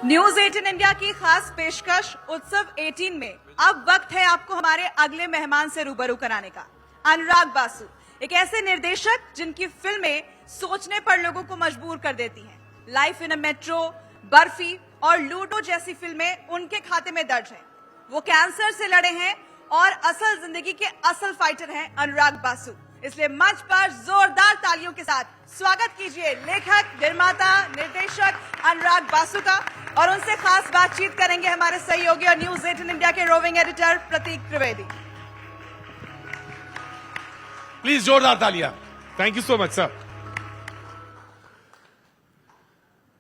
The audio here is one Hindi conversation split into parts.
न्यूज 18 इंडिया की खास पेशकश उत्सव 18 में अब वक्त है आपको हमारे अगले मेहमान से रूबरू कराने का। अनुराग बासु, एक ऐसे निर्देशक जिनकी फिल्में सोचने पर लोगों को मजबूर कर देती हैं। Life in a metro, barfi और लूडो जैसी फिल्में उनके खाते में दर्ज हैं। वो कैंसर से लड़े हैं और असल जिंदगी के असल फाइटर हैं अनुराग बासु। इसलिए मंच पर जोरदार तालियों के साथ स्वागत कीजिए लेखक, निर्माता, निर्देशक अनुराग बासु का। और उनसे खास बातचीत करेंगे हमारे सहयोगी और न्यूज 18 इंडिया के roving editor Prateek Trivedi. Please जोरदार तालियां। Thank you so much sir.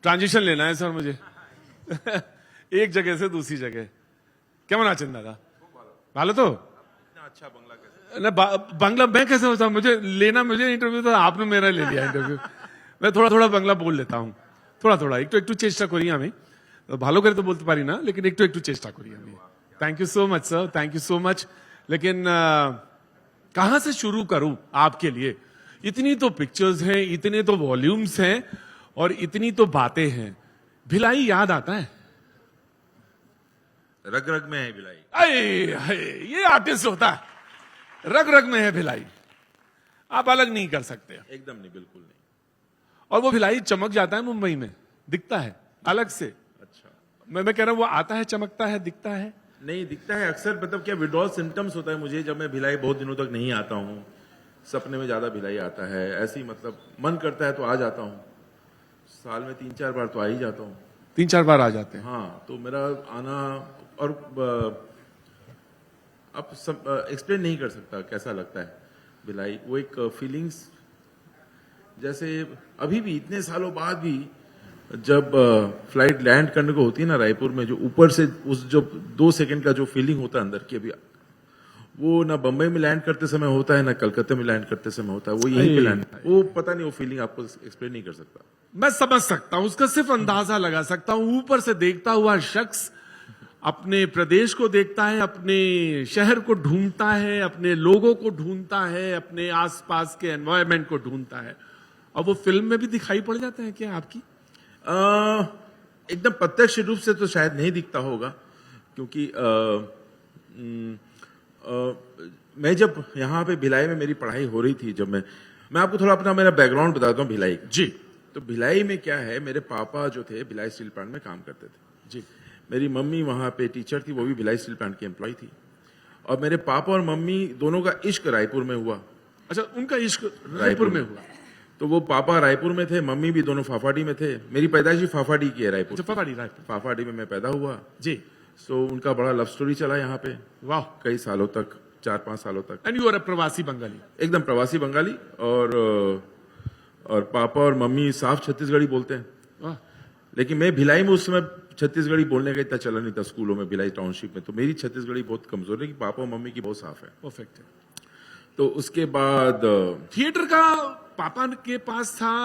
Transition लेना है सर मुझे एक जगह से दूसरी जगह। কেমন আছেন দাদা? ভালো তো? अच्छा बंगला कैसे? बंगला मैं कैसे बताऊं? मुझे इंटरव्यू तो आपने मेरा ले लिया इंटरव्यू। मैं थोड़ा थोड़ा बंगला बोल लेता हूं, थोड़ा थोड़ा একটু চেষ্টা করি আমি। ভালো করে তো বলতে পারি না, लेकिन একটু চেষ্টা করি আমি। Thank you so much sir, thank you so much. लेकिन कहां से शुरू करूं आपके लिए? इतनी तो पिक्चर्स हैं, इतने तो वॉल्यूम्स हैं और इतनी तो बातें हैं। भिलाई याद आता है? रग रग में है भिलाई। ये आर्टिस्ट होता है, रग रग में है भिलाई। आप अलग नहीं कर सकते। एकदम नहीं, बिल्कुल नहीं। और वो भिलाई चमक जाता है मुंबई में, दिखता है अलग से। अच्छा, मैं कह रहा हूं वो आता है, चमकता है, दिखता है। नहीं दिखता है अक्सर। मतलब क्या विड्रॉल सिम्टम्स होता है मुझे जब मैं भिलाई बहुत दिनों तक नहीं आता हूँ। सपने में ज्यादा भिलाई आता है, ऐसे ही मतलब मन करता है तो आ जाता हूँ। साल में 3-4 बार तो आ ही जाता हूँ। 3-4 बार आ जाते हैं। हाँ, तो मेरा आना और अब एक्सप्लेन नहीं कर सकता कैसा लगता है भिलाई। वो एक फीलिंग्स जैसे अभी भी इतने सालों बाद भी जब फ्लाइट लैंड करने को होती है ना रायपुर में, जो ऊपर से उस जो 2 सेकंड का जो फीलिंग होता है अंदर की, अभी वो ना बंबई में लैंड करते समय होता है ना कलकत्ते में लैंड करते समय होता है। वो यहीं पे लैंड, वो पता नहीं, वो फीलिंग आपको एक्सप्लेन नहीं कर सकता। मैं समझ सकता हूं, उसका सिर्फ अंदाजा लगा सकता हूं। ऊपर से देखता हुआ शख्स अपने प्रदेश को देखता है, अपने शहर को ढूंढता है, अपने लोगों को ढूंढता है, अपने आसपास के एनवायरनमेंट को ढूंढता है। और वो फिल्म में भी दिखाई पड़ जाता है क्या आपकी? एकदम प्रत्यक्ष रूप से तो शायद नहीं दिखता होगा, क्योंकि मैं जब यहाँ पे भिलाई में मेरी पढ़ाई हो रही थी, जब मैं आपको थोड़ा अपना मेरा बैकग्राउंड बताता हूँ भिलाई जी। तो भिलाई में क्या है, मेरे पापा जो थे भिलाई स्टील प्लांट में काम करते थे जी। मेरी मम्मी वहां पे टीचर थी, वो भी भिलाई स्टील प्लांट की एम्प्लॉय थी। और मेरे पापा और मम्मी दोनों का इश्क रायपुर में हुआ। अच्छा, उनका इश्क रायपुर में हुआ। तो वो पापा रायपुर में थे, मम्मी भी दोनों फाफाडी में थे। मेरी पैदाइश फाफाडी की है, रायपुर। रायपुर फाफाडी में मैं पैदा हुआ जी। सो उनका बड़ा लव स्टोरी चला यहाँ पे। वाह, कई सालों तक, 4-5 सालों तक। एंड यू आर अ प्रवासी बंगाली? एकदम प्रवासी बंगाली। और पापा और मम्मी साफ छत्तीसगढ़ी बोलते हैं। वाह। लेकिन मैं भिलाई में उस समय छत्तीसगढ़ी बोलने का इतना चलन नहीं था स्कूलों में, भिलाई टाउनशिप में। तो मेरी छत्तीसगढ़ी बहुत कमजोर है, कि पापा और मम्मी की बहुत साफ है। परफेक्ट है। तो उसके बाद थिएटर का पापा के पास था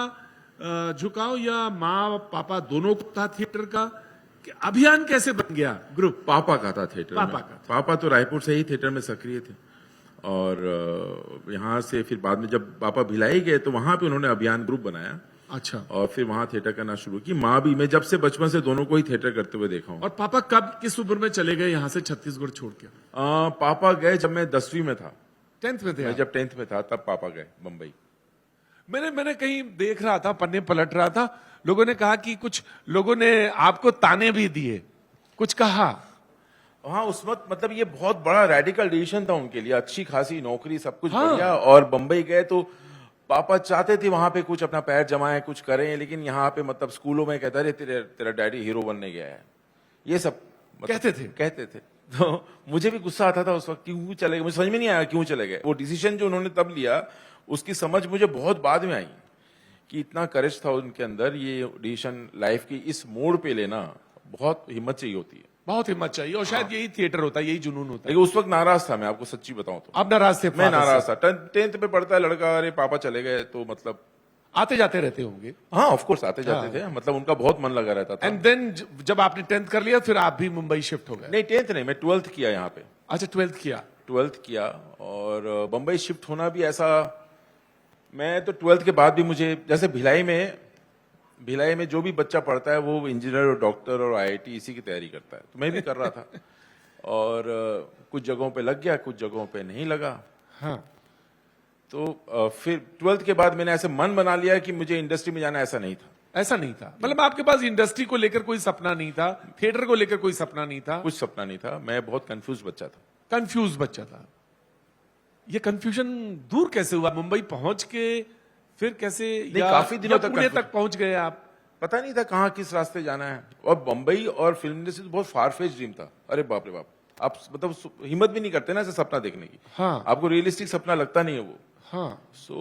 झुकाव, या माँ पापा दोनों को था थिएटर का? कि अभियान कैसे बन गया ग्रुप? पापा का था थिएटर में। पापा का था। पापा तो रायपुर से ही थिएटर में सक्रिय थे। और यहाँ से फिर बाद में जब पापा भिलाई गए तो वहां पे उन्होंने अभियान ग्रुप बनाया। अच्छा। और फिर वहां थिएटर करना शुरू की। माँ भी, मैं जब से बचपन से दोनों को ही थिएटर करते हुए देखा हूँ। और पापा कब, किस उम्र में चले गए यहाँ से छत्तीसगढ़ छोड़ के? पापा गए जब मैं 10वीं में था। 10th में थे? मैं जब 10th में था तब पापा गए बम्बई। मैंने कहीं देख रहा था, पन्ने पलट रहा था, लोगों ने कहा कि कुछ लोगों ने आपको ताने भी दिए, कुछ कहा। हाँ, उस वक्त मतलब ये बहुत बड़ा रेडिकल डिसीजन था उनके लिए। अच्छी खासी नौकरी, सब कुछ हाँ। बढ़िया। और बम्बई गए तो पापा चाहते थे वहां पे कुछ अपना पैर जमाएं, कुछ करें। लेकिन यहाँ पे मतलब स्कूलों में कहता रहे तेरा डैडी हीरो बनने गया है, ये सब मतलब कहते थे। तो मुझे भी गुस्सा आता था उस वक्त, क्यों चले गए। मुझे समझ में नहीं आया क्यों चले गए। वो डिसीजन जो उन्होंने तब लिया, उसकी समझ मुझे बहुत बाद में आई कि इतना करेज था उनके अंदर। ये डिसीजन लाइफ की इस मोड़ पे लेना बहुत हिम्मत चाहिए होती है। बहुत हिम्मत चाहिए, और शायद यही थिएटर होता है, यही जुनून होता है। लेकिन उस वक्त नाराज था मैं, आपको सच्ची बताऊं तो। आप नाराज थे? मैं नाराज था। 10th पे पढ़ता है लड़का, अरे पापा चले गए, तो मतलब आते जाते रहते होंगे? हाँ, ऑफ कोर्स आते जाते थे। मतलब उनका बहुत मन लगा रहता था। एंड देन जब आपने 10th कर लिया, फिर आप भी मुंबई शिफ्ट हो गए? नहीं, 10th नहीं, मैं 12th किया यहाँ पे। अच्छा, 12th किया? 12th किया। और बम्बई शिफ्ट होना भी ऐसा, मैं तो 12th के बाद भी मुझे, जैसे भिलाई में भिलाई में जो भी बच्चा पढ़ता है वो इंजीनियर और डॉक्टर और आईआईटी इसी की तैयारी करता है, तो मैं भी कर रहा था। और कुछ जगहों पे लग गया, कुछ जगहों पे नहीं लगा। हाँ। तो फिर 12th के बाद मैंने ऐसे मन बना लिया कि मुझे इंडस्ट्री में जाना, ऐसा नहीं था। ऐसा नहीं था, मतलब आपके पास इंडस्ट्री को लेकर कोई सपना नहीं था, थिएटर को लेकर कोई सपना नहीं था, कुछ सपना नहीं था, मैं बहुत कंफ्यूज बच्चा था। कंफ्यूज बच्चा था। ये कंफ्यूजन दूर कैसे हुआ? मुंबई पहुंच के फिर कैसे, नहीं, काफी दिनों तक पुणे तक पहुंच गए आप? पता नहीं था कहाँ किस रास्ते जाना है। और बम्बई और फिल्म इंडस्ट्री तो बहुत फार फेच ड्रीम था। अरे बाप रे बाप, आप मतलब हिम्मत भी नहीं करते ना ऐसे सपना देखने की। हाँ। आपको रियलिस्टिक सपना लगता नहीं है वो। हाँ। सो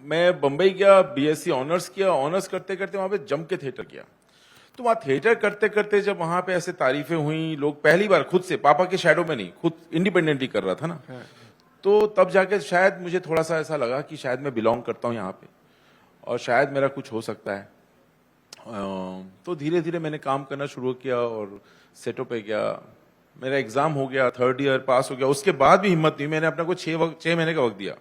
मैं बम्बई गया, बीएससी ऑनर्स किया, ऑनर्स करते करते वहां पे जम के थिएटर किया। तो वहां थिएटर करते करते जब वहां पे ऐसे तारीफें हुई, लोग पहली बार खुद से, पापा के शैडो में नहीं, खुद इंडिपेंडेंटली कर रहा था ना, तो तब जाके शायद मुझे थोड़ा सा ऐसा लगा कि शायद मैं बिलोंग करता हूँ यहाँ पे और शायद मेरा कुछ हो सकता है। तो धीरे धीरे मैंने काम करना शुरू किया और सेटों पे गया। मेरा एग्जाम हो गया, 3rd ईयर पास हो गया। उसके बाद भी हिम्मत नहीं, मैंने अपने को 6 महीने का वक्त दिया।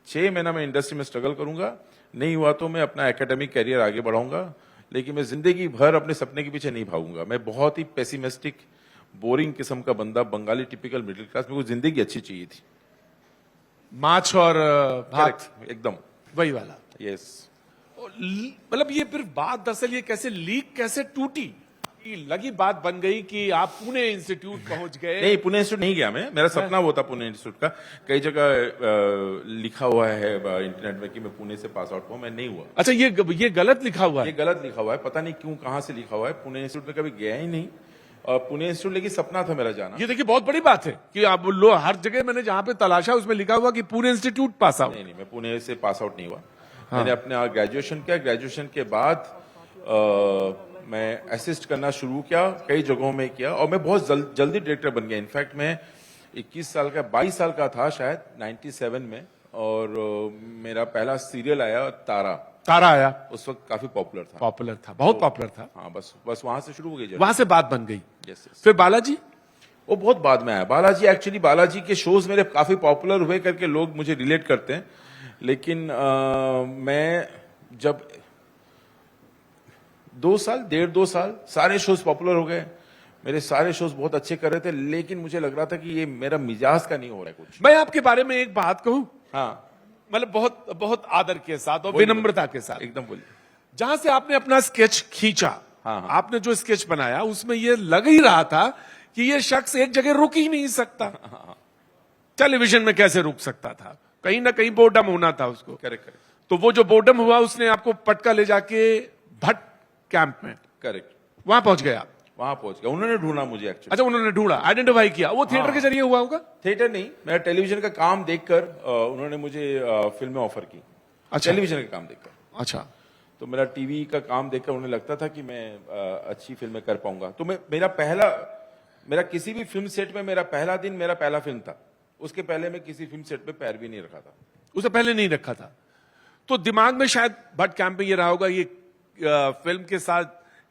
6 महीना मैं इंडस्ट्री में स्ट्रगल करूंगा, नहीं हुआ तो मैं अपना एकेडमिक कैरियर आगे बढ़ाऊंगा, लेकिन मैं जिंदगी भर अपने सपने के पीछे नहीं भागूंगा। मैं बहुत ही पेसिमिस्टिक, बोरिंग किस्म का बंदा, बंगाली टिपिकल मिडिल क्लास। मेरे को जिंदगी अच्छी चाहिए थी। माछ और भात, Correct, एकदम वही वाला। यस। मतलब ये फिर बात दरअसल ये कैसे लीक कैसे टूटी? कि लगी बात बन गई कि आप पुणे इंस्टीट्यूट पहुंच गए। नहीं, पुणे इंस्टीट्यूट नहीं गया मैं, मेरा सपना वो था पुणे इंस्टीट्यूट का। कई जगह लिखा हुआ है इंटरनेट में कि मैं पुणे से पास आउट हुआ, मैं नहीं हुआ। अच्छा, ये गलत लिखा हुआ ये है? गलत लिखा हुआ है, पता नहीं क्यों, कहाँ से लिखा हुआ है। पुणे इंस्टीट्यूट में कभी गया ही नहीं। और पुणे इंस्टीट्यूट लेकिन सपना था मेरा जाना। ये देखिए बहुत बड़ी बात है कि आप लो, हर जगह मैंने जहां पे तलाशा उसमें लिखा हुआ कि पुणे इंस्टीट्यूट पास आउट। नहीं, मैं पुणे से पास आउट नहीं हुआ। मैंने अपने ग्रेजुएशन किया। ग्रेजुएशन के बाद मैं असिस्ट करना शुरू किया, कई जगहों में किया और मैं बहुत जल्दी डायरेक्टर बन गया। इनफैक्ट मैं 22 साल का था शायद 97 में, और मेरा पहला सीरियल आया तारा आया, उस वक्त काफी पॉपुलर था। बहुत पॉपुलर था। हाँ, बस वहां से शुरू हो गई। वहां से बात बन गई। यस। फिर बालाजी? वो बहुत बाद में आया। बालाजी के शोज मेरे काफी पॉपुलर हुए करके लोग मुझे रिलेट करते हैं, लेकिन मैं जब 1.5 2 साल सारे शोज पॉपुलर हो गए, मेरे सारे शोज बहुत अच्छे कर रहे थे, लेकिन मुझे लग रहा था कि ये मेरा मिजाज का नहीं हो रहा है कुछ। मैं आपके बारे में एक बात कहूं, हाँ, मतलब बहुत बहुत आदर के साथ और विनम्रता के साथ, एकदम बोलिए। जहां से आपने अपना स्केच खींचा, हाँ। आपने जो स्केच बनाया उसमें ये लग ही रहा था कि ये शख्स एक जगह रुक ही नहीं सकता। टेलीविजन में कैसे रुक सकता था? कहीं ना कहीं बोर्डम होना था उसको। करेक्ट। तो वो जो बोर्डम हुआ उसने आपको पटका ले जाके भट्ट कैंप में, करेक्ट, वहां पहुंच गया। वहां पहुंच गया। उन्होंने ढूंढा मुझे एक्चुअली। अच्छा, उन्होंने ढूंढा, आइडेंटिफाई किया। वो थिएटर के जरिए हुआ होगा? थिएटर नहीं, मेरा टेलीविजन का काम देखकर उन्होंने मुझे फिल्में ऑफर की। अच्छा। टेलीविजन का काम देखकर। अच्छा। तो मेरा टीवी का काम देखकर उन्हें लगता था कि मैं अच्छी फिल्में कर पाऊंगा। तो मेरा किसी भी फिल्म सेट में मेरा पहला दिन मेरा पहला फिल्म था। उसके पहले मैं किसी फिल्म सेट पे पैर भी नहीं रखा था। उसे पहले नहीं रखा था। तो दिमाग में शायद भट्ट कैंप में ये रहा होगा, ये फिल्म के साथ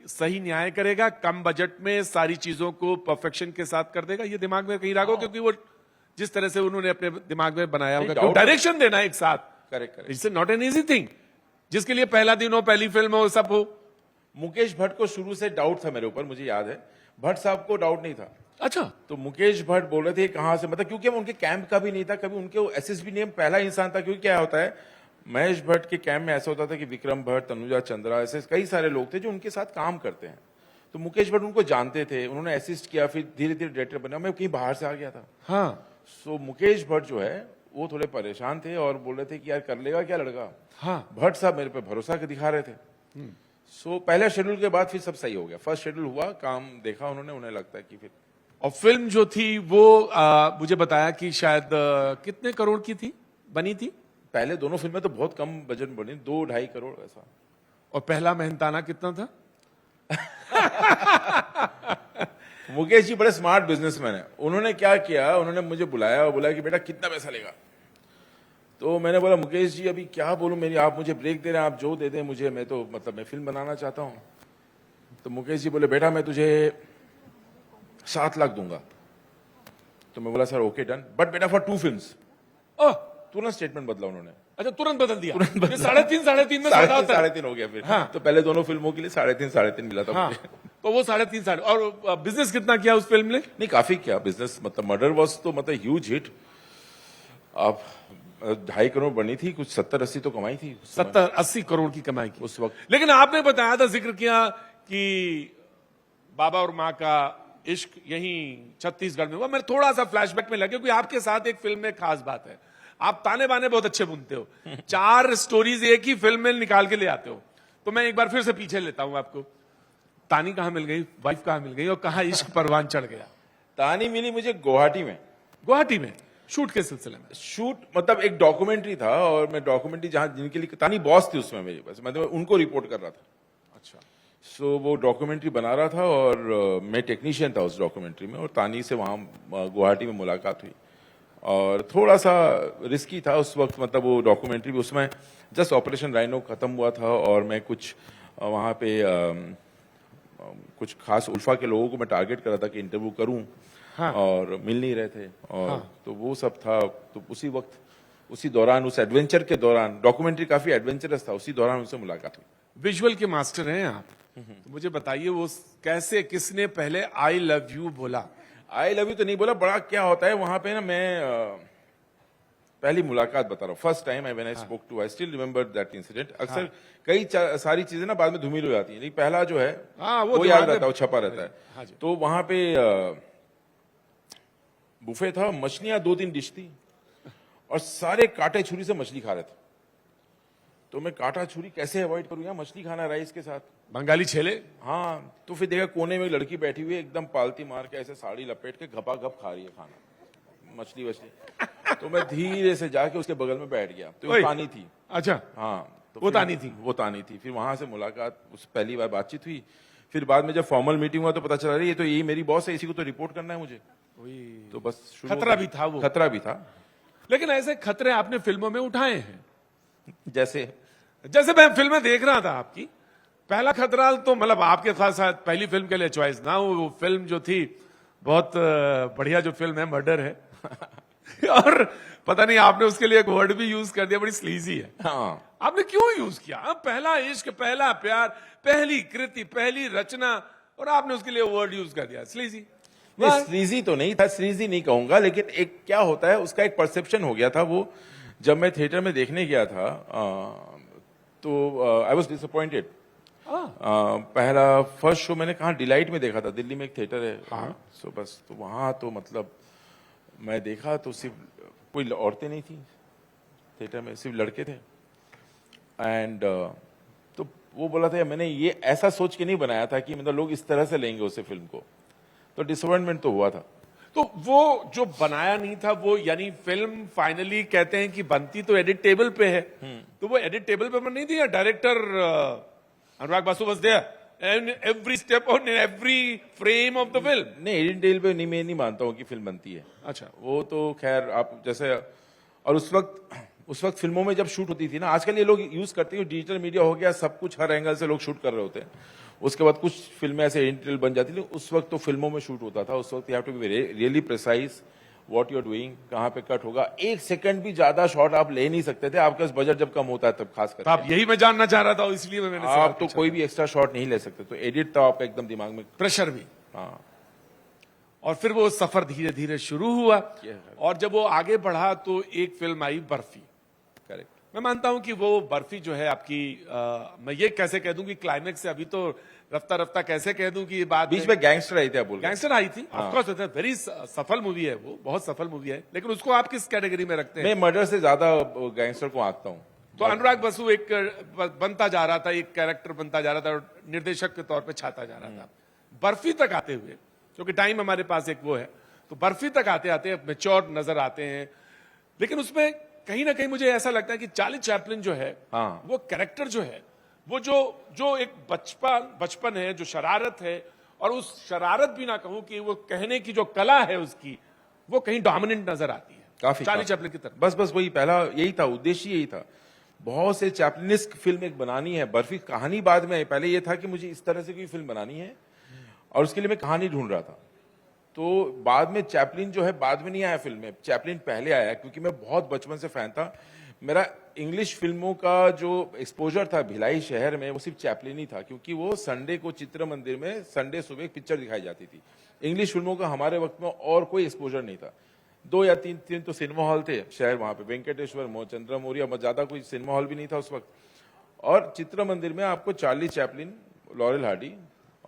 सही न्याय करेगा, कम बजट में सारी चीजों को परफेक्शन के साथ कर देगा, ये दिमाग में कहीं रहा होगा, क्योंकि वो जिस तरह से उन्होंने अपने दिमाग में बनाया होगा, डायरेक्शन देना एक साथ। Correct. It's not an easy thing, जिसके लिए पहला दिन हो, पहली फिल्म हो, सब हो। मुकेश भट्ट को शुरू से डाउट था मेरे ऊपर, मुझे याद है। भट्ट साहब को डाउट नहीं था। अच्छा। तो मुकेश भट्ट बोल रहे थे कहां से, मतलब क्योंकि हम उनके कैंप का भी नहीं था, कभी उनके एसएसबी नेम पहला इंसान था। क्योंकि क्या होता है, महेश भट्ट के कैंप में ऐसा होता था कि विक्रम भट्ट, तनुजा चंद्रा, ऐसे कई सारे लोग थे जो उनके साथ काम करते हैं। तो मुकेश भट्ट उनको जानते थे, उन्होंने असिस्ट किया, फिर धीरे धीरे डायरेक्टर बना। मैं कहीं बाहर से आ गया था। हाँ। सो मुकेश भट्ट जो है वो थोड़े परेशान थे और बोल रहे थे कि यार कर लेगा क्या लड़का। हाँ। भट्ट साहब मेरे पे भरोसा के दिखा रहे थे। सो पहले शेड्यूल के बाद फिर सब सही हो गया। फर्स्ट शेड्यूल हुआ, काम देखा उन्होंने, उन्हें लगता है कि फिर। और फिल्म जो थी वो मुझे बताया कि शायद कितने करोड़ की थी, बनी थी? पहले दोनों फिल्में तो बहुत कम बजट में बनी, 2-2.5 करोड़ ऐसा। और पहला मेहनताना कितना था? मुकेश जी बड़े स्मार्ट बिजनेसमैन है। उन्होंने क्या किया, उन्होंने मुझे बुलाया और बोला कि बेटा कितना पैसा लेगा। तो मैंने बोला मुकेश जी अभी क्या बोलूं, मेरी आप मुझे ब्रेक दे रहे हैं, आप जो दे दें मुझे, मैं तो मतलब मैं फिल्म बनाना चाहता हूं। तो मुकेश जी बोले बेटा मैं तुझे 7 लाख दूंगा। तो मैं बोला सर ओके डन, बट बेटा फॉर 2 फिल्म्स। ओह, तुरंत स्टेटमेंट बदला उन्होंने। अच्छा, तुरंत बदल दिया। ये 3.5 में ज्यादा होता है। 3.5 हो गया फिर। हाँ। तो पहले दोनों फिल्मों के लिए 3.5 मिला था हाँ, मुझे। तो वो 3.5 और बिजनेस कितना किया उस फिल्म ने? नहीं, काफी किया बिजनेस, मतलब मर्डर वॉज तो मतलब ह्यूज हिट। अब 2.5 करोड़ बनी थी, कुछ 70-80 तो कमाई थी उस समय। 70-80 करोड़ की कमाई की उस वक्त। लेकिन आपने बताया था, जिक्र किया कि बाबा और माँ का इश्क यहीं छत्तीसगढ़ में हुआ। मैं थोड़ा सा फ्लैशबैक में लगे, क्योंकि आपके साथ एक फिल्म में खास बात है, आप ताने बाने बहुत अच्छे बुनते हो। 4 स्टोरीज एक ही फिल्म में निकाल के ले आते हो। तो मैं एक बार फिर से पीछे लेता हूं आपको। तानी कहां मिल गई, वाइफ कहां मिल गई, और कहां इश्क परवान चढ़ गया? तानी मिली मुझे गुवाहाटी में। गुवाहाटी में शूट के सिलसिले में? शूट मतलब एक डॉक्यूमेंट्री था, और मैं डॉक्यूमेंट्री जहां जिनके लिए तानी बॉस थी उसमें मेरे पास, मतलब उनको रिपोर्ट कर रहा था। अच्छा। सो वो डॉक्यूमेंट्री बना रहा था, और मैं टेक्नीशियन था उस डॉक्यूमेंट्री में, और तानी से वहां गुवाहाटी में मुलाकात हुई। और थोड़ा सा रिस्की था उस वक्त, मतलब वो डॉक्यूमेंट्री भी, उसमें जस्ट ऑपरेशन राइनो खत्म हुआ था, और मैं कुछ वहां पे कुछ खास उल्फा के लोगों को मैं टारगेट कर रहा था कि इंटरव्यू करूं। हाँ। और मिल नहीं रहे थे, और हाँ। तो वो सब था। तो उसी वक्त, उसी दौरान, उस एडवेंचर के दौरान, डॉक्यूमेंट्री काफी एडवेंचरस था, उसी दौरान उनसे मुलाकात हुई। विजुअल के मास्टर हैं आप, तो मुझे बताइए वो कैसे, किसने पहले आई लव यू बोला? आई लव यू तो नहीं बोला, बड़ा क्या होता है वहां पे ना, मैं पहली मुलाकात बता रहा हूँ, first time when I spoke to, I still remember that incident. अक्सर कई सारी चीजें ना बाद में धूमिल हो जाती हैं, लेकिन पहला जो है वो याद रहता है, वो छपा रहता है। तो वहां पे बुफे था, मछलियां 2-3 डिश थी, और सारे कांटे छुरी से मछली खा रहे थे। तो मैं कांटा छुरी कैसे अवॉइड करूं, यार मछली खाना राइस के साथ, बंगाली छेले। हाँ, तो फिर देखा कोने में एक लड़की बैठी हुई है, एकदम पालती मार के ऐसे साड़ी लपेट के घपा घप खा रही है खाना, मछली वछली। तो मैं धीरे से जाके उसके बगल में बैठ गया, तो वो तानी थी। अच्छा। हाँ, तो वो तानी थी? वो तानी थी। फिर वहां से मुलाकात, उस पहली बार बातचीत हुई। फिर बाद में जब फॉर्मल मीटिंग हुआ तो पता चला ये तो यही मेरी बॉस है, इसी को तो रिपोर्ट करना है मुझे। तो बस खतरा भी था वो? खतरा भी था। लेकिन ऐसे खतरे आपने फिल्मों में उठाए हैं? जैसे मैं फिल्में देख रहा था आपकी, पहला खतरा तो मतलब आपके खास पहली फिल्म के लिए चॉइस ना, वो फिल्म जो थी बहुत बढ़िया जो फिल्म है, मर्डर है। और पता नहीं आपने उसके लिए एक वर्ड भी यूज कर दिया, बड़ी स्लीजी है। हाँ, आपने क्यों यूज किया? पहला इश्क, पहला प्यार, पहली कृति, पहली रचना, और आपने उसके लिए वर्ड यूज कर दिया स्लीजी। स्लीजी तो नहीं था, स्लीजी नहीं कहूंगा, लेकिन एक क्या होता है उसका एक परसेप्शन हो गया था। वो जब मैं थिएटर में देखने गया था तो आई वॉज डिसअपॉइंटेड। पहला फर्स्ट शो मैंने कहा डिलाइट में देखा था, दिल्ली में एक थिएटर है। हाँ। सो बस, तो वहां तो मतलब मैं देखा तो सिर्फ कोई औरतें नहीं थी थिएटर में, सिर्फ लड़के थे। एंड तो वो बोला था, मैंने ये ऐसा सोच के नहीं बनाया था कि मतलब लोग इस तरह से लेंगे उसे फिल्म को, तो डिसअपॉइंटमेंट तो हुआ था। तो वो जो बनाया नहीं था वो, यानी फिल्म फाइनली कहते हैं कि बनती तो एडिट टेबल पे है, तो वो एडिट टेबल पे नहीं थी? Director Anurag Basu was there and every step on every frame of the film? नहीं, एडिट टेबल पे नहीं, मैं नहीं मानता हूँ कि फिल्म बनती है। अच्छा। वो तो खैर आप जैसे, और उस वक्त फिल्मों में जब शूट होती थी ना, आजकल ये लोग यूज करते हैं, डिजिटल मीडिया हो गया, सब कुछ हर एंगल से लोग शूट कर रहे होते हैं। उसके बाद कुछ फिल्में ऐसे एडिटल बन जाती थी, उस वक्त तो फिल्मों में शूट होता था। उस वक्त you have to be really precise what you are doing, कहाँ पे कट होगा। 1 सेकंड भी ज्यादा शॉट आप ले नहीं सकते थे, आपके पास बजट जब कम होता है तब खास करके। तो आप यही मैं जानना चाह रहा था, इसलिए मैंने आप तो कोई भी एक्स्ट्रा शॉट नहीं ले सकते, तो एडिट तो आपका एकदम दिमाग में प्रेशर भी। हाँ। और फिर वो सफर धीरे धीरे शुरू हुआ, और जब वो आगे बढ़ा तो एक फिल्म आई बर्फी। करेक्ट। मैं मानता हूं कि वो बर्फी जो है आपकी, मैं ये कैसे कह दूं कि क्लाइमेक्स से अभी तो रफ्ता रफ्ता कैसे कह दूं कि ये बात बीच में गैंगस्टर आई थी, आप बोल रहे हैं। गैंगस्टर आई थी, ऑफ कोर्स वेरी सफल मूवी है वो, बहुत सफल मूवी है, लेकिन उसको आप किस कैटेगरी में रखते हैं? मैं मर्डर से ज्यादा गैंगस्टर को आंकता हूं। तो अनुराग बसु एक बनता जा रहा था, एक कैरेक्टर बनता जा रहा था, और निर्देशक के तौर पे छाता जा रहा था। बर्फी तक आते हुए, क्योंकि टाइम हमारे पास एक वो है, तो बर्फी तक आते आते मैच्योर नजर आते हैं। लेकिन उसमें कहीं ना कहीं मुझे ऐसा लगता है कि चार्ली चैपलिन जो है, हाँ। वो कैरेक्टर जो है, वो जो एक बचपन है, जो शरारत है, और उस शरारत भी ना कहूं कि वो कहने की जो कला है उसकी, वो कहीं डोमिनेंट नजर आती है काफी चार्ली चैपलिन की तरफ। बस वही पहला यही था, उद्देश्य यही था। बहुत से चैपलिनिस्क फिल्म एक बनानी है, बर्फी कहानी बाद में आई। पहले ये था कि मुझे इस तरह से कोई फिल्म बनानी है, और उसके लिए मैं कहानी ढूंढ रहा था। तो बाद में चैपलिन जो है बाद में नहीं आया फिल्म में, चैपलिन पहले आया, क्योंकि मैं बहुत बचपन से फैन था। मेरा इंग्लिश फिल्मों का जो एक्सपोजर था भिलाई शहर में वो सिर्फ चैपलिन ही था, क्योंकि वो संडे को चित्र मंदिर में संडे सुबह एक पिक्चर दिखाई जाती थी। इंग्लिश फिल्मों का हमारे वक्त में और कोई एक्सपोजर नहीं था। 2 या 3 तो सिनेमा हॉल थे शहर, वहां पे वेंकटेश्वर, चंद्र मौर्य, ज्यादा कोई सिनेमा हॉल भी नहीं था उस वक्त। और चित्र मंदिर में आपको चार्ली चैपलिन, लॉरेल हार्डी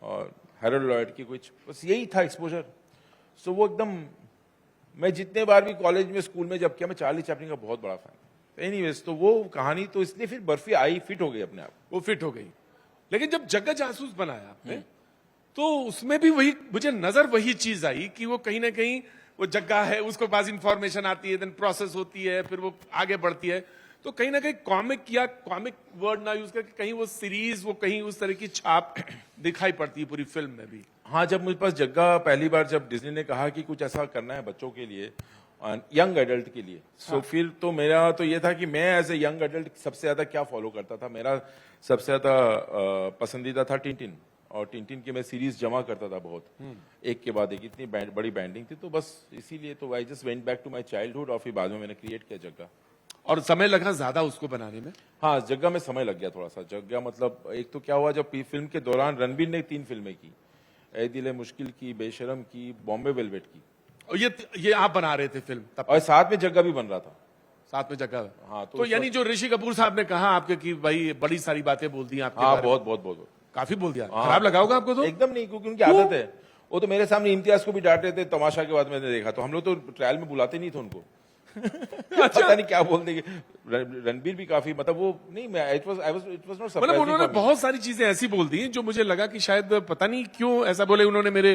और हैरोल्ड लॉयड की कुछ, बस यही था एक्सपोजर। सो वो एकदम, मैं जितने बार भी कॉलेज में स्कूल में जब किया, मैं चार्ली चैपलिन का बहुत बड़ा फैन। एनीवेज, तो वो कहानी तो इसलिए फिर बर्फी आई, फिट हो गई अपने आप, वो फिट हो गई। लेकिन जब जग्गा जासूस बनाया आपने, तो उसमें भी वही मुझे नजर वही चीज आई कि वो कहीं ना कहीं वो जग्गा है, उसके पास इंफॉर्मेशन आती है, देन प्रोसेस होती है, फिर वो आगे बढ़ती है। तो कहीं ना कहीं कॉमिक वर्ड ना यूज करके कहीं वो सीरीज, वो कहीं उस तरह की छाप दिखाई पड़ती है पूरी फिल्म में भी। हाँ, जब मुझे पास जग्गा पहली बार, जब डिज्नी ने कहा कि कुछ ऐसा करना है बच्चों के लिए, यंग एडल्ट के लिए, सो फिर तो मेरा तो ये था कि मैं एज ए यंग एडल्ट सबसे ज्यादा क्या फॉलो करता था। मेरा सबसे ज्यादा पसंदीदा था टिंटिन, और टिंटिन की मैं सीरीज जमा करता था बहुत, एक के बाद एक, इतनी बड़ी बैंडिंग थी। तो बस इसीलिए तो I just went back to my childhood, और फिर बाद में मैंने क्रिएट किया जग्गा। और समय लगा ज्यादा उसको बनाने में? हाँ, जग्गा में समय लग गया थोड़ा सा। जग्गा मतलब एक तो क्या हुआ, जब फिल्म के दौरान रणबीर ने 3 फिल्में की, ए दिल मुश्किल की, बेशरम की, बॉम्बे वेलवेट की, और ये आप बना रहे थे फिल्म तब? और साथ में जग्गा भी बन रहा था। साथ में जग्गा? हाँ, तो यानी जो ऋषि कपूर साहब ने कहा आपके कि भाई बड़ी सारी बातें बोल दी आपके हाँ, बारे में। बहुत काफी बोल दिया। खराब लगा होगा आपको? तो एकदम नहीं, क्योंकि उनकी आदत है। वो तो मेरे सामने इम्तियाज को भी डांट रहे थे तमाशा के बाद, मैंने देखा। तो हम लोग तो ट्रायल में बुलाते नहीं थे उनको। पता नहीं क्या बोल देंगे। रणबीर भी काफी, मतलब वो नहीं, मैं इट वाज नॉट सरप्राइजिंग। मतलब उन्होंने बहुत सारी चीजें ऐसी बोल दी जो मुझे लगा कि शायद पता नहीं क्यों ऐसा बोले। उन्होंने मेरे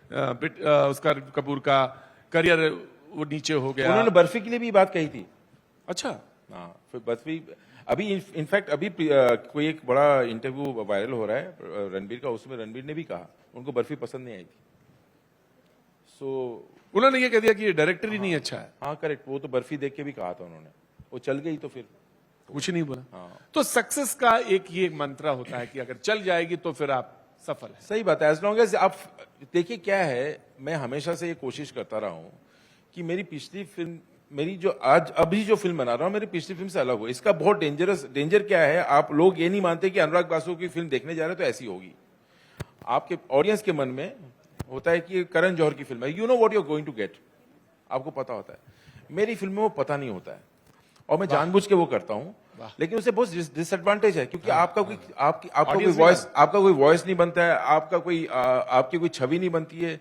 उसका कपूर का करियर वो नीचे हो गया। उन्होंने बर्फी के लिए भी बात कही थी। अच्छा। हाँ, फिर बर्फी अभी इनफैक्ट अभी कोई एक बड़ा इंटरव्यू वायरल हो रहा है रणबीर का, उसमें रणबीर ने भी कहा उनको बर्फी पसंद नहीं आई थी। सो उन्होंने ये कह दिया कि ये डायरेक्टर ही नहीं अच्छा है। हाँ, करेक्ट। वो तो बर्फी देख के भी कहा था उन्होंने। वो चल गई तो फिर कुछ नहीं बोला। हाँ। तो सक्सेस का एक ये मंत्र होता है कि अगर चल जाएगी तो फिर आप सफल है। सही बात है। एज लॉन्ग एज आप देखिए, क्या है, मैं हमेशा से ये कोशिश करता रहा हूं कि मेरी पिछली फिल्म, मेरी जो आज अभी जो फिल्म बना रहा हूं, मेरी पिछली फिल्म से अलग हो। इसका बहुत डेंजर क्या है, आप लोग ये नहीं मानते कि अनुराग बासु की फिल्म देखने जा रहे हैं तो ऐसी होगी। आपके ऑडियंस के मन में होता है कि करण जौहर की फिल्म है, you know what you are going to get, आपको पता होता है। मेरी फिल्म में वो पता नहीं होता है, और मैं जानबूझ के वो करता हूं। लेकिन उससे बहुत डिसएडवांटेज है, क्योंकि आपका कोई वॉइस नहीं बनता है, आपकी कोई छवि नहीं बनती है,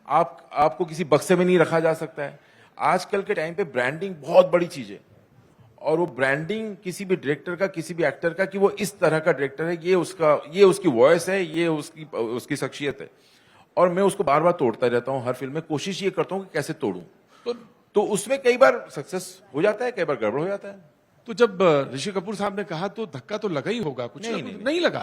आपको किसी बक्से में नहीं रखा जा सकता है। आजकल के टाइम पे ब्रांडिंग बहुत बड़ी चीज है, और वो ब्रांडिंग किसी भी डायरेक्टर का, किसी भी एक्टर का, कि वो इस तरह का डायरेक्टर है, ये उसकी वॉइस है, ये उसकी शख्सियत है। और मैं उसको बार बार तोड़ता रहता हूँ। हर फिल्म में कोशिश ये करता हूँ कि कैसे तोड़ूं। तो उसमें कई बार सक्सेस हो जाता है, कई बार गड़बड़ हो जाता है। तो जब ऋषि कपूर साहब ने कहा तो धक्का तो लगा ही होगा कुछ? नहीं लगा?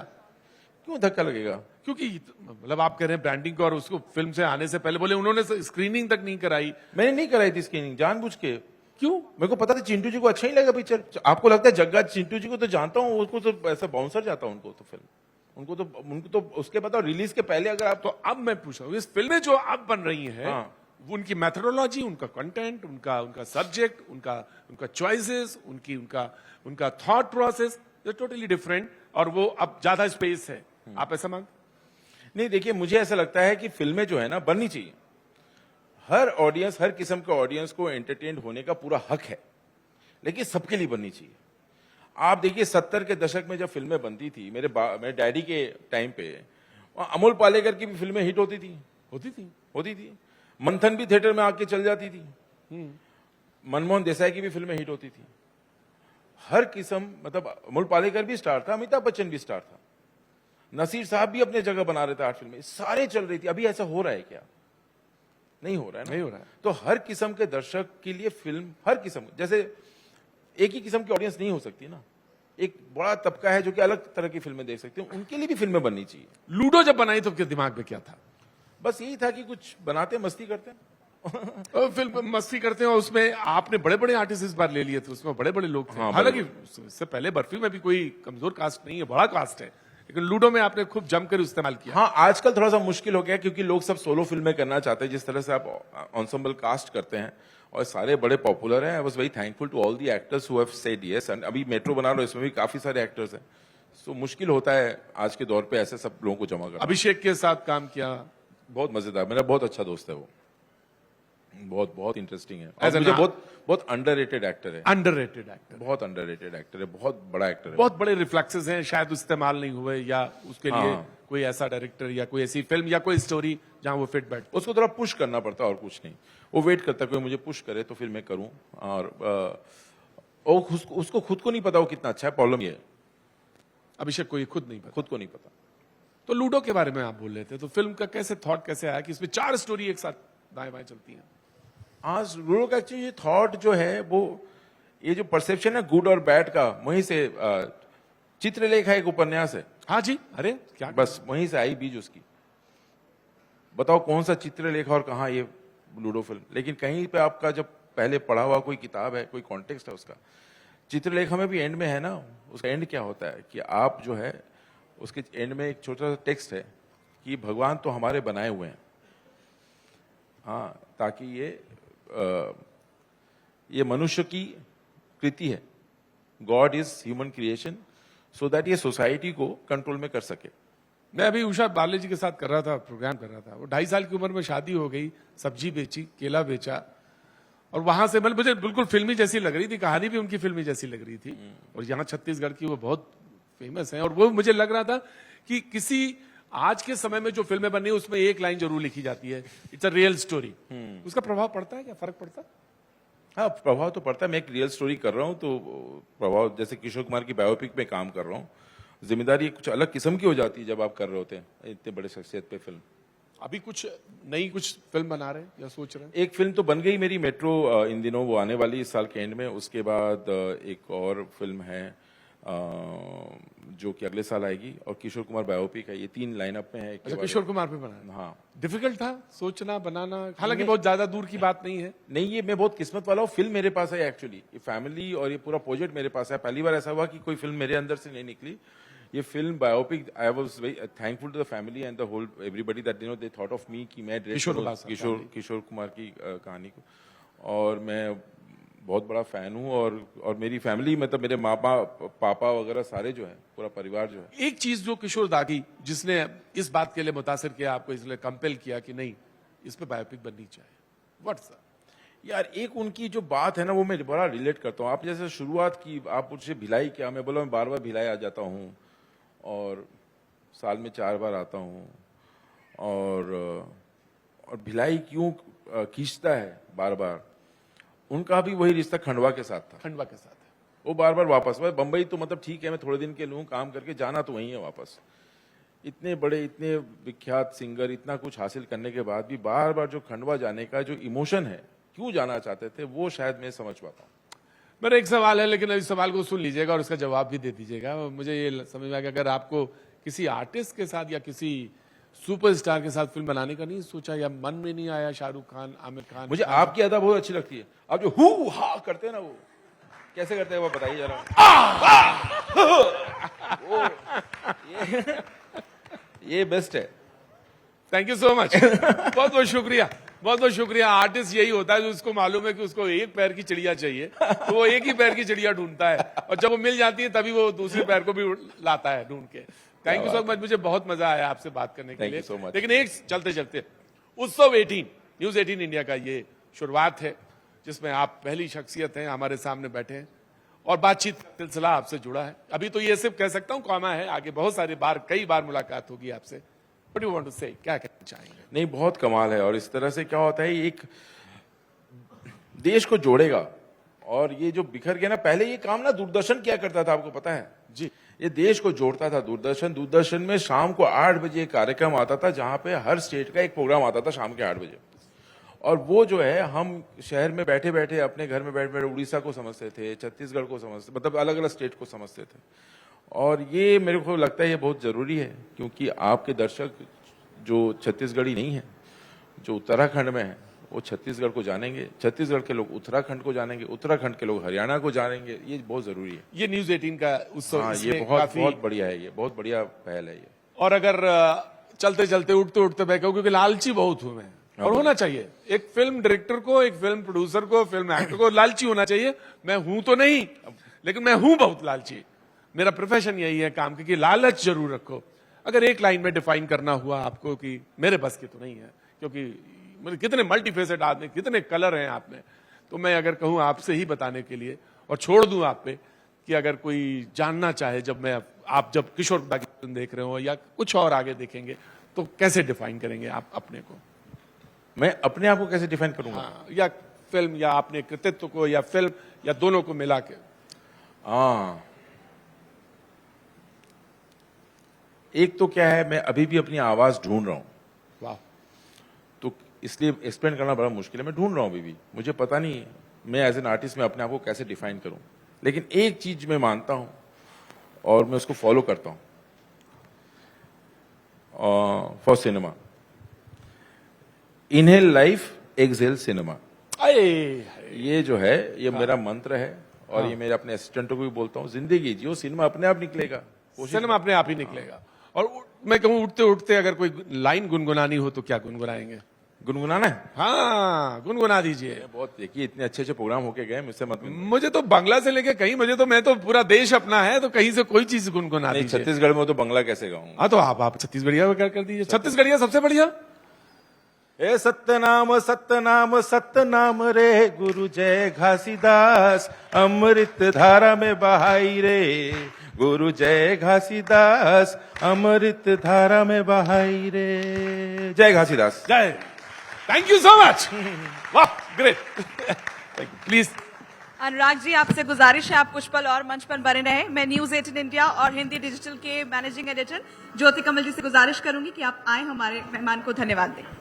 क्यों धक्का लगेगा? क्योंकि मतलब आप कह रहे हैं ब्रांडिंग को, और उसको फिल्म से आने से पहले बोले उन्होंने स्क्रीनिंग तक नहीं कराई। मैंने नहीं कराई थी स्क्रीनिंग, जानबूझ के। क्यों? मेरे को पता था चिंटू जी को अच्छा ही लगा पिक्चर। आपको लगता है जग्गा चिंटू जी को तो जानता हूँ, उसको तो ऐसा बाउंसर जाता हूँ उनको तो फिल्म, उनको तो उसके बताओ रिलीज के पहले अगर आप। तो अब मैं पूछ रहा हूँ, इस फिल्में जो अब बन रही हैं, हाँ। उनकी मेथोडोलॉजी, उनका कंटेंट, उनका सब्जेक्ट, उनका चॉइसेस, उनका थॉट प्रोसेस टोटली डिफरेंट, और वो अब ज्यादा स्पेस है। आप ऐसा मानते? नहीं, देखिए, मुझे ऐसा लगता है कि फिल्में जो है ना बननी चाहिए। हर ऑडियंस, हर किस्म के ऑडियंस को एंटरटेन होने का पूरा हक है, लेकिन सबके लिए बननी चाहिए। आप देखिए 70 के दशक में जब फिल्में बनती थी, मेरे डैडी के टाइम पे, अमोल पालेकर की भी फिल्में हिट होती थी। मंथन भी थिएटर में आके चल जाती थी। मनमोहन देसाई की भी फिल्में हिट होती थी। हर किस्म, मतलब अमोल पालेकर भी स्टार था, अमिताभ बच्चन भी स्टार था, नसीर साहब भी अपने जगह बना रहे थे 8 फिल्में, सारे चल रही थी। अभी ऐसा हो रहा है क्या? नहीं हो रहा है ना? नहीं हो रहा है। तो हर किस्म के दर्शक के लिए फिल्म, हर किस्म, जैसे एक ही किस्म की ऑडियंस नहीं हो सकती ना। एक बड़ा तबका है जो कि अलग तरह की फिल्में देख सकते हैं, उनके लिए भी फिल्में बननी चाहिए। लूडो जब बनाई तो आपके दिमाग में क्या था? बस यही था कि कुछ बनाते, मस्ती करते और फिल्म मस्ती करते हैं, और उसमें आपने बड़े बड़े आर्टिस्ट इस बार ले लिए थे, उसमें बड़े बड़े लोग थे। हाँ, हालांकि इससे पहले बर्फी में भी कोई कमजोर कास्ट नहीं है, बड़ा कास्ट है, लेकिन लूडो में आपने खूब जमकर इस्तेमाल किया। हाँ, आजकल थोड़ा सा मुश्किल हो गया क्योंकि लोग सब सोलो फिल्में करना चाहते हैं, जिस तरह से आप एंसेंबल कास्ट करते हैं और सारे बड़े पॉपुलर हैं। I was very thankful to all the actors who have said yes, and अभी मेट्रो बना रहा हूं, इसमें भी काफी सारे एक्टर्स हैं। सो मुश्किल होता है आज के दौर पे ऐसे सब लोगों को जमा करना। अभिषेक के साथ काम किया, बहुत मजेदार, मेरा बहुत अच्छा दोस्त है वो, बहुत बहुत इंटरेस्टिंग है As और an मुझे art- बहुत बहुत अंडररेटेड एक्टर है, अंडररेटेड एक्टर, बहुत अंडररेटेड एक्टर है, बहुत बड़ा एक्टर है। बहुत बड़े रिफ्लेक्सेस हैं, शायद इस्तेमाल नहीं हुए, या उसके लिए हाँ। कोई ऐसा डायरेक्टर या कोई ऐसी फिल्म या कोई स्टोरी जहां वो फिट बैठ। उसको थोड़ा पुश करना पड़ता है और कुछ नहीं, वो वेट करता है कोई मुझे पुश करे तो फिर मैं करूं। और उसको खुद को नहीं पता वो कितना अच्छा है, प्रॉब्लम ये है, अभिषेक को ये खुद नहीं पता। खुद को नहीं पता। तो लूडो के बारे में आप बोल रहे थे, तो फिल्म का कैसे थॉट कैसे आया कि इसमें 4 स्टोरी एक साथ दाएं बाएं चलती हैं? आज रूरो का एक्चुअली ये थॉट जो है वो, ये जो परसेप्शन है गुड और बैड का, वहीं से चित्रलेखा एक उपन्यास है, हाँ जी, अरे क्या बस वहीं से आई बीज उसकी। बताओ कौन सा चित्रलेखा और कहाँ ये लूडो फिल्म। लेकिन कहीं पे आपका जब पहले पढ़ा हुआ कोई किताब है, कोई कॉन्टेक्स्ट है उसका। चित्रलेखा में भी एंड में है ना, उसका एंड क्या होता है कि आप जो है उसके एंड में एक छोटा सा टेक्स्ट है कि भगवान तो हमारे बनाए हुए हैं, हाँ, ताकि ये मनुष्य की कृति है, God is human creation, so that ये सोसाइटी को कंट्रोल में कर सके। मैं अभी उषा बाले जी के साथ कर रहा था, प्रोग्राम कर रहा था। वो 2.5 साल की उम्र में शादी हो गई, सब्जी बेची, केला बेचा, और वहां से मतलब मुझे बिल्कुल फिल्मी जैसी लग रही थी, कहानी भी उनकी फिल्मी जैसी लग रही थी। और यहाँ छत्तीसगढ़ की वो बहुत फेमस है, और वो मुझे लग रहा था कि किसी आज के समय में जो फिल्में बन रही है उसमें एक लाइन जरूर लिखी जाती है, इट्स अ रियल स्टोरी। उसका प्रभाव पड़ता है क्या, फर्क पड़ता है? हाँ, प्रभाव तो पड़ता है। मैं एक रियल स्टोरी कर रहा हूँ तो प्रभाव, जैसे किशोर कुमार की बायोपिक में काम कर रहा हूँ, जिम्मेदारी कुछ अलग किस्म की हो जाती है जब आप कर रहे होते हैं इतने बड़े शख्सियत पे फिल्म। अभी कुछ नई कुछ फिल्म बना रहे हैं या सोच रहे हैं? एक फिल्म तो बन गई मेरी मेट्रो, इन दिनों वो आने वाली इस साल के एंड में। उसके बाद एक और फिल्म है जो कि अगले साल आएगी, और किशोर कुमार बायोपिक है। ये 3 लाइनअप में है। अच्छा, किशोर कुमार पे बना है। हाँ, डिफिकल्ट था सोचना बनाना, हालांकि बहुत ज्यादा दूर की बात नहीं है। नहीं, ये मैं बहुत किस्मत वाला हूँ, फिल्म मेरे पास है एक्चुअली, ये फैमिली और ये पूरा प्रोजेक्ट मेरे पास है। पहली बार ऐसा हुआ कि कोई फिल्म मेरे अंदर से नहीं निकली। ये film biopic, I was very thankful to the family and the whole everybody that they thought of me कि मैं किशोर कुमार की कहानी को, और मैं बहुत बड़ा फैन हूँ। और मेरी फैमिली, मतलब मेरे माँ बाप, पापा वगैरह सारे जो है, पूरा परिवार जो है। एक चीज जो किशोर दा की, जिसने इस बात के लिए मुतासिर किया आपको, इसलिए कंपेल किया कि नहीं इस पे बायोपिक बननी चाहिए, व्हाट्स यार, एक उनकी जो बात है ना, वो मैं बड़ा रिलेट करता हूँ। आप जैसे शुरुआत की, आप मुझसे भिलाई क्या, मैं बोला मैं बार बार भिलाई आ जाता हूँ और साल में 4 बार आता हूँ, और भिलाई क्यों खींचता है बार बार। उनका भी वही रिश्ता खंडवा के साथ था। खंडवा के साथ है। वो बार बार वापस, बंबई तो मतलब ठीक है, मैं थोड़े दिन के लूँ काम करके, जाना तो वही है वापस। इतने बड़े, इतने विख्यात सिंगर, इतना कुछ हासिल करने के बाद भी बार बार जो खंडवा जाने का जो इमोशन है, क्यों जाना चाहते थे, वो शायद मैं समझ पाता हूँ। मेरा एक सवाल है, लेकिन इस सवाल को सुन लीजिएगा और उसका जवाब भी दे दीजिएगा। मुझे ये समझ में आया कि अगर आपको किसी आर्टिस्ट के साथ या किसी सुपरस्टार के साथ फिल्म बनाने का नहीं सोचा, या मन में नहीं आया, शाहरुख खान, आमिर खान? मुझे आपकी अदा बहुत अच्छी लगती है। आप जो हु हा करते हैं ना, वो कैसे करते हैं वो बताइए जरा। ये बेस्ट है। Thank you so much. बहुत बहुत शुक्रिया, बहुत बहुत शुक्रिया। आर्टिस्ट यही होता है जो उसको मालूम है कि उसको एक पैर की चिड़िया चाहिए, तो वो एक ही पैर की चिड़िया ढूंढता है, और जब वो मिल जाती है तभी वो दूसरे पैर को भी लाता है ढूंढ के। थैंक यू सो मच, मुझे बहुत मजा आया आपसे बात करने के लिए। so much. लेकिन एक चलते चलते, उत्सव 18 न्यूज 18 इंडिया का ये शुरुआत है, जिसमें आप पहली शख्सियत हैं, हमारे सामने बैठे हैं और बातचीत का सिलसिला आपसे जुड़ा है। अभी तो ये सिर्फ कह सकता हूं कॉमा है, आगे बहुत सारी बार, कई बार मुलाकात होगी आपसे। व्हाट यू वांट टू से, क्या कहना चाहेंगे? नहीं, बहुत कमाल है। और इस तरह से क्या होता है, एक देश को जोड़ेगा। और ये जो बिखर गया ना, पहले ये काम ना दूरदर्शन किया करता था, आपको पता है जी? ये देश को जोड़ता था दूरदर्शन में शाम को 8 बजे एक कार्यक्रम आता था, जहां पे हर स्टेट का एक प्रोग्राम आता था शाम के 8 बजे। और वो जो है, हम शहर में बैठे बैठे, अपने घर में बैठे बैठे उड़ीसा को समझते थे, छत्तीसगढ़ को समझते, मतलब अलग अलग स्टेट को समझते थे। और ये मेरे को लगता है ये बहुत जरूरी है, क्योंकि आपके दर्शक जो छत्तीसगढ़ी नहीं है, जो उत्तराखंड में है, वो छत्तीसगढ़ को जानेंगे, छत्तीसगढ़ के लोग उत्तराखंड को जानेंगे, उत्तराखंड के लोग हरियाणा को जानेंगे। ये बहुत जरूरी है। ये न्यूज 18 का उत्सव, हाँ, ये इसमें बहुत काफी- बहुत बढ़िया है, ये बहुत बढ़िया पहल है ये। और अगर चलते चलते उठते उठते बैठो, क्योंकि लालची बहुत हूं मैं, और होना चाहिए। एक फिल्म डायरेक्टर को, एक फिल्म प्रोड्यूसर को, फिल्म एक्टर को लालची होना चाहिए। मैं हूं तो नहीं, लेकिन मैं हूं बहुत लालची। मेरा प्रोफेशन यही है काम की, कि लालच जरूर रखो। अगर एक लाइन में डिफाइन करना हुआ आपको कि मेरे बस की तो नहीं है, क्योंकि मतलब कितने मल्टीफेसेड आदमी, कितने कलर हैं आप में, तो मैं अगर कहूं आपसे ही बताने के लिए और छोड़ दूं आप पे कि अगर कोई जानना चाहे, आप जब किशोर दा की फिल्म देख रहे हो या कुछ और आगे देखेंगे, तो कैसे डिफाइन करेंगे आप अपने को? मैं अपने आप को कैसे डिफाइन करूंगा? हाँ, या फिल्म, या अपने कृतित्व को, या फिल्म, या दोनों को मिला के? हाँ, एक तो क्या है, मैं अभी भी अपनी आवाज ढूंढ रहा हूं, वाह, तो इसलिए एक्सप्लेन करना बड़ा मुश्किल है। मैं ढूंढ रहा हूं अभी भी, मुझे पता नहीं है मैं एज एन आर्टिस्ट में अपने आप को कैसे डिफाइन करूं। लेकिन एक चीज मैं मानता हूं और मैं उसको फॉलो करता हूं for cinema, inhale life, exhale cinema. ये जो है, ये मेरा मंत्र है, और ये मेरे अपने असिस्टेंटों को भी बोलता हूँ। जिंदगी जियो, सिनेमा अपने आप निकलेगा, सिनेमा अपने आप ही निकलेगा। और मैं कहूं उठते उठते अगर कोई लाइन गुनगुनानी हो तो क्या गुनगुनाएंगे? गुनगुनाना है। हाँ, गुनगुना दीजिए। बहुत देखिए, इतने अच्छे अच्छे प्रोग्राम होके गए, मुझसे मत मिलो। मुझे तो बांग्ला से लेके कहीं, मैं तो पूरा देश अपना है, तो कहीं से कोई चीज गुनगुना नहीं, दीजिए। छत्तीसगढ़ में तो बंगला कैसे गाऊंगा? हाँ, तो आप छत्तीसगढ़िया कर दीजिए। छत्तीसगढ़िया सबसे बढ़िया। ए सत्यनाम सत्यनाम सत्यनाम रे, गुरु जय घासीदास, अमृत धारा में बहाई रे, गुरु जय घासीदास, अमृत धारा में बहाई रे। जय घासीदास। जय। Thank you so much. वाह, ग्रेट। प्लीज। अनुराग जी, आपसे गुजारिश है आप कुछ पल और मंच पर बने रहे। मैं न्यूज 18 इंडिया और हिंदी डिजिटल के मैनेजिंग एडिटर ज्योति कमल जी से गुजारिश करूंगी कि आप आए, हमारे मेहमान को धन्यवाद दें।